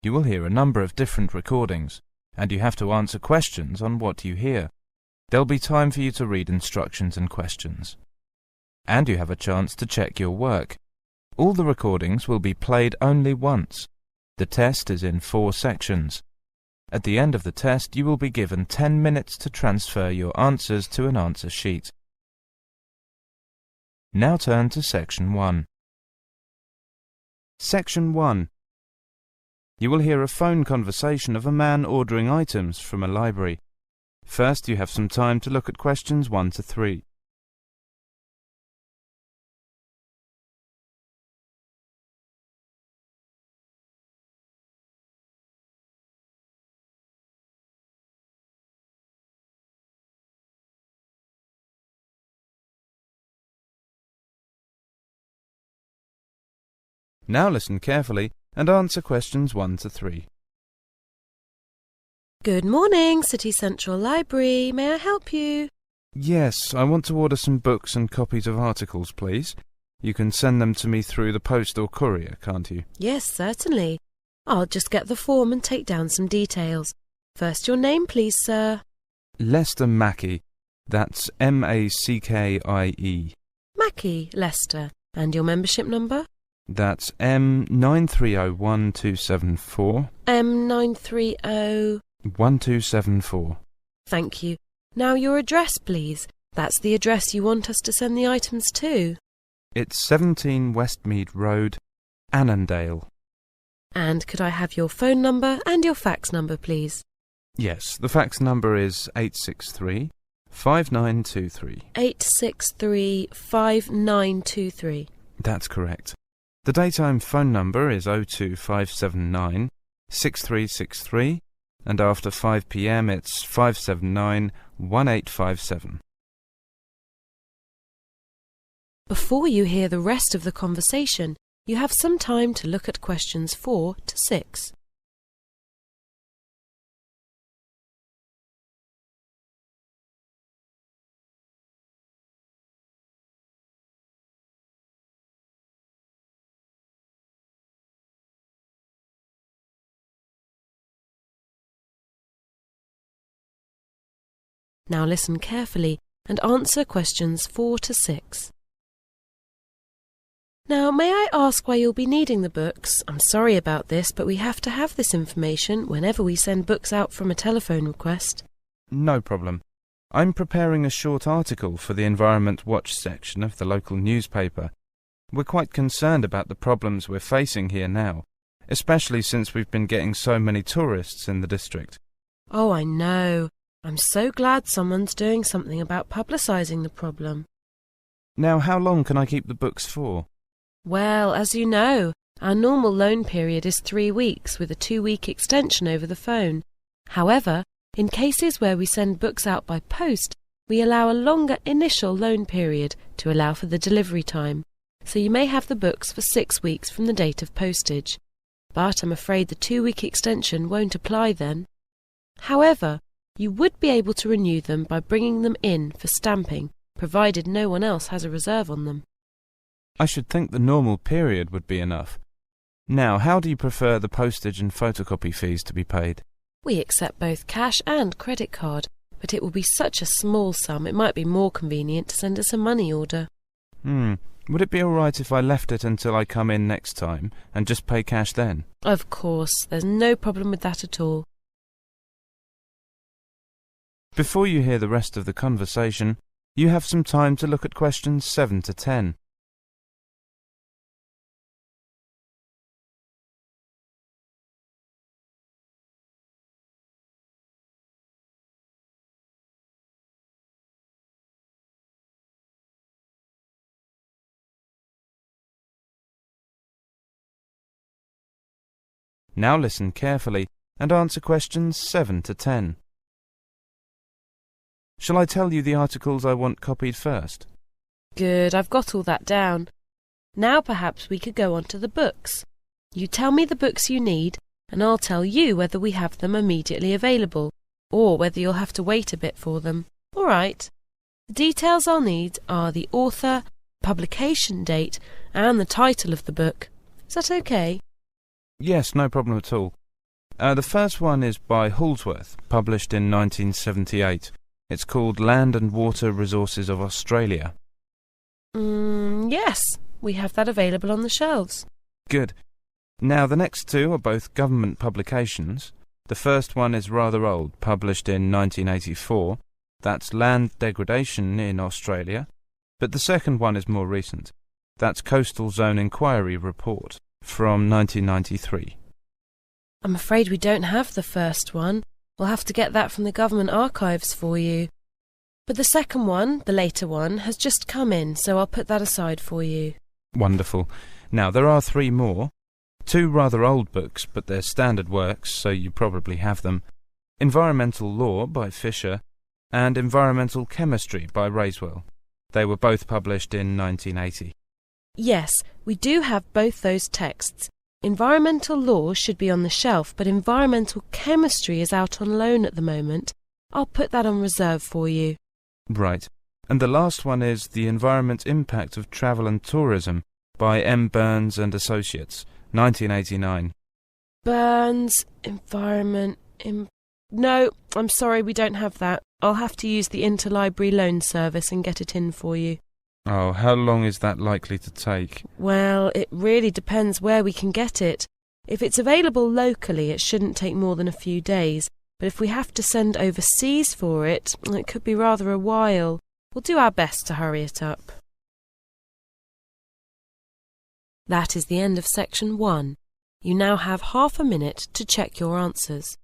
You will hear a number of different recordings, and you have to answer questions on what you hear. There'll be time for you to read instructions and questions. And you have a chance to check your work. All the recordings will be played only once. The test is in 4 sections. At the end of the test, you will be given 10 minutes to transfer your answers to an answer sheet. Now turn to Section 1. Section 1. You will hear a phone conversation of a man ordering items from a library. First, you have some time to look at questions 1 to 3. Now listen carefully and answer questions 1 to 3. Good morning, City Central Library. May I help you? Yes, I want to order some books and copies of articles, please. You can send them to me through the post or courier, can't you? Yes, certainly. I'll just get the form and take down some details. First, your name, please, sir. Lester Mackey. That's M-A-C-K-I-E. Mackey, Lester. And your membership number? That's M9301274. M930... 1274. Thank you. Now your address, please. That's the address you want us to send the items to. It's 17 Westmead Road, Annandale. And could I have your phone number and your fax number, please? Yes, the fax number is 863 5923. 863 5923. That's correct. The daytime phone number is 02579 6363, and after 5 p.m. it's 579 1857. Before you hear the rest of the conversation, you have some time to look at questions 4 to 6. Now listen carefully and answer questions 4 to 6. Now, may I ask why you'll be needing the books? I'm sorry about this, but we have to have this information whenever we send books out from a telephone request. No problem. I'm preparing a short article for the Environment Watch section of the local newspaper. We're quite concerned about the problems we're facing here now, especially since we've been getting so many tourists in the district. Oh, I know. I'm so glad someone's doing something about publicising the problem. Now, how long can I keep the books for? Well, as you know, our normal loan period is 3 weeks with a 2-week extension over the phone. However, in cases where we send books out by post, we allow a longer initial loan period to allow for the delivery time. So you may have the books for 6 weeks from the date of postage. But I'm afraid the 2-week extension won't apply then. However, you would be able to renew them by bringing them in for stamping, provided no one else has a reserve on them. I should think the normal period would be enough. Now, how do you prefer the postage and photocopy fees to be paid? We accept both cash and credit card, but it will be such a small sum it might be more convenient to send us a money order. Would it be all right if I left it until I come in next time and just pay cash then? Of course, there's no problem with that at all. Before you hear the rest of the conversation, you have some time to look at questions 7 to 10. Now listen carefully and answer questions 7 to 10. Shall I tell you the articles I want copied first? Good, I've got all that down. Now perhaps we could go on to the books. You tell me the books you need, and I'll tell you whether we have them immediately available, or whether you'll have to wait a bit for them. All right. The details I'll need are the author, publication date, and the title of the book. Is that okay? Yes, no problem at all. The first one is by Halsworth, published in 1978. It's called Land and Water Resources of Australia. Yes, we have that available on the shelves. Good. Now, the next two are both government publications. The first one is rather old, published in 1984. That's Land Degradation in Australia. But the second one is more recent. That's Coastal Zone Inquiry Report from 1993. I'm afraid we don't have the first one. We'll have to get that from the government archives for you. But the second one, the later one, has just come in, so I'll put that aside for you. Wonderful. Now, there are three more. Two rather old books, but they're standard works, so you probably have them. Environmental Law by Fisher and Environmental Chemistry by Raiswell. They were both published in 1980. Yes, we do have both those texts. Environmental Law should be on the shelf, but Environmental Chemistry is out on loan at the moment. I'll put that on reserve for you. Right. And the last one is The Environment Impact of Travel and Tourism by M. Burns and Associates, 1989. Burns, Environment... No, I'm sorry, we don't have that. I'll have to use the interlibrary loan service and get it in for you. Oh, how long is that likely to take? Well, it really depends where we can get it. If it's available locally, it shouldn't take more than a few days. But if we have to send overseas for it, it could be rather a while. We'll do our best to hurry it up. That is the end of section 1. You now have half a minute to check your answers.